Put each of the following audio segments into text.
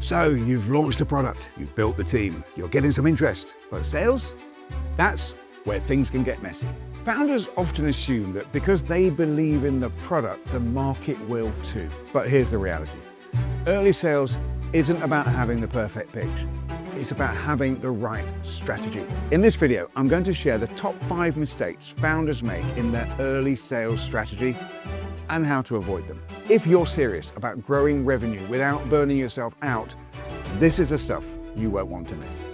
So you've launched a product, you've built the team, you're getting some interest, but sales? That's where things can get messy. Founders often assume that because they believe in the product, the market will too. But here's the reality. Early sales isn't about having the perfect pitch. It's about having the right strategy. In this video, I'm going to share the top 5 mistakes founders make in their early sales strategy and how to avoid them. If you're serious about growing revenue without burning yourself out, this is the stuff you won't want to miss.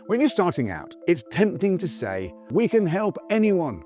When you're starting out, it's tempting to say, we can help anyone.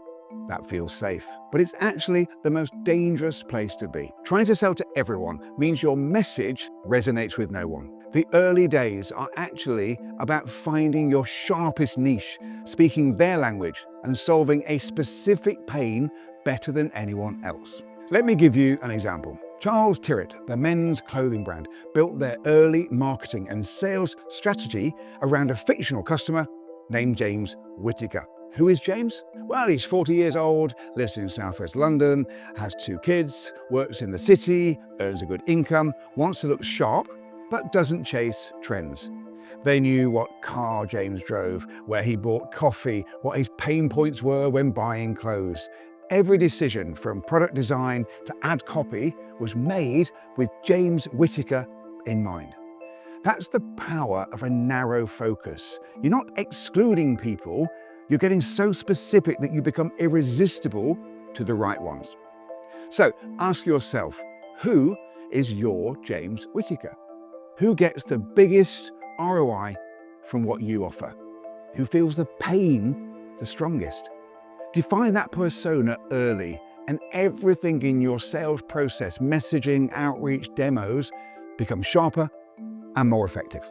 That feels safe, but it's actually the most dangerous place to be. Trying to sell to everyone means your message resonates with no one. The early days are actually about finding your sharpest niche, speaking their language, and solving a specific pain better than anyone else. Let me give you an example. Charles Tyrwhitt, the men's clothing brand, built their early marketing and sales strategy around a fictional customer named James Whittaker. Who is James? Well, he's 40 years old, lives in southwest London, has 2 kids, works in the city, earns a good income, wants to look sharp, but doesn't chase trends. They knew what car James drove, where he bought coffee, what his pain points were when buying clothes. Every decision from product design to ad copy was made with James Whittaker in mind. That's the power of a narrow focus. You're not excluding people, you're getting so specific that you become irresistible to the right ones. So ask yourself, who is your James Whittaker? Who gets the biggest ROI from what you offer? Who feels the pain the strongest? Define that persona early, and everything in your sales process, messaging, outreach, demos, becomes sharper and more effective.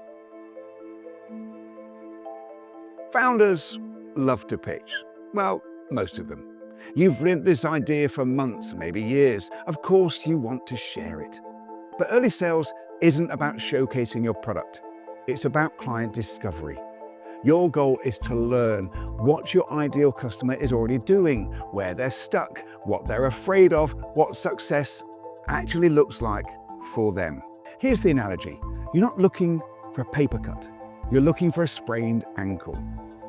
Founders love to pitch. Well, most of them. You've lived this idea for months, maybe years. Of course you want to share it. But early sales isn't about showcasing your product. It's about client discovery. Your goal is to learn what your ideal customer is already doing, where they're stuck, what they're afraid of, what success actually looks like for them. Here's the analogy. You're not looking for a paper cut. You're looking for a sprained ankle.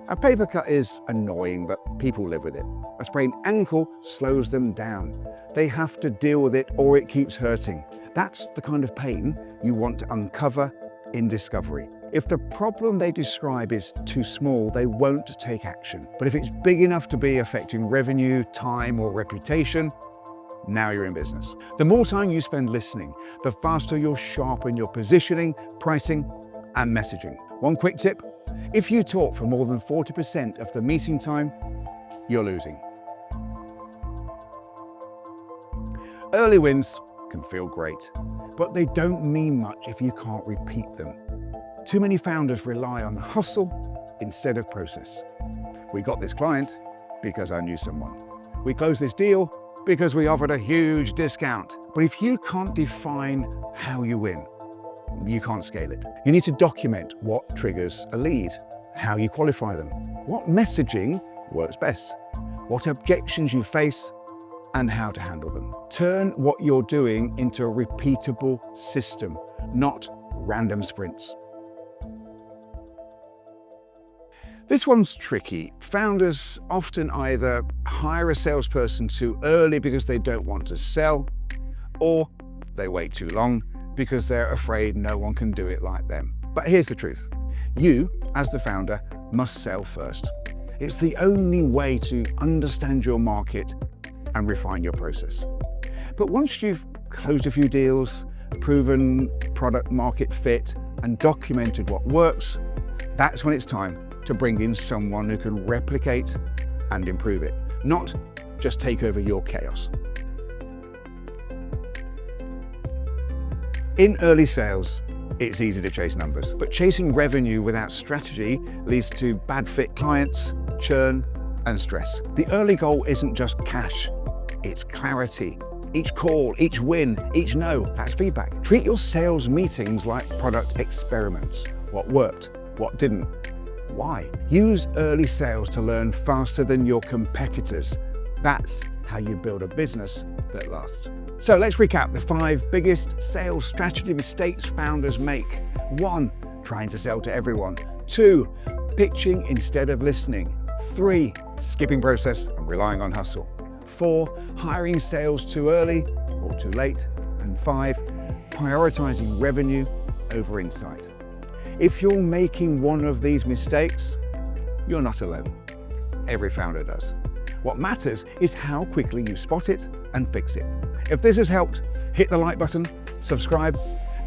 A paper cut is annoying, but people live with it. A sprained ankle slows them down. They have to deal with it or it keeps hurting. That's the kind of pain you want to uncover in discovery. If the problem they describe is too small, they won't take action. But if it's big enough to be affecting revenue, time, or reputation, now you're in business. The more time you spend listening, the faster you'll sharpen your positioning, pricing, and messaging. One quick tip, if you talk for more than 40% of the meeting time, you're losing. Early wins can feel great, but they don't mean much if you can't repeat them. Too many founders rely on hustle instead of process. We got this client because I knew someone. We closed this deal because we offered a huge discount. But if you can't define how you win, you can't scale it. You need to document what triggers a lead, how you qualify them, what messaging works best, what objections you face, and how to handle them. Turn what you're doing into a repeatable system, not random sprints. This one's tricky. Founders often either hire a salesperson too early because they don't want to sell, or they wait too long because they're afraid no one can do it like them. But here's the truth. You, as the founder, must sell first. It's the only way to understand your market and refine your process. But once you've closed a few deals, proven product market fit, and documented what works, that's when it's time to bring in someone who can replicate and improve it, not just take over your chaos. In early sales, it's easy to chase numbers, but chasing revenue without strategy leads to bad fit clients, churn, and stress. The early goal isn't just cash, it's clarity. Each call, each win, each no, that's feedback. Treat your sales meetings like product experiments. What worked, what didn't, why? Use early sales to learn faster than your competitors, That's how you build a business that lasts. So let's recap the 5 biggest sales strategy mistakes founders make. 1, trying to sell to everyone. 2, pitching instead of listening. 3, skipping process and relying on hustle. 4, hiring sales too early or too late. And 5, prioritizing revenue over insight. If you're making one of these mistakes, you're not alone. Every founder does. What matters is how quickly you spot it and fix it. If this has helped, hit the like button, subscribe,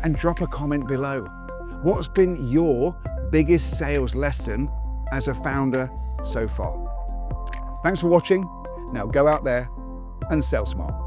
and drop a comment below. What's been your biggest sales lesson as a founder so far? Thanks for watching. Now go out there and sell smart.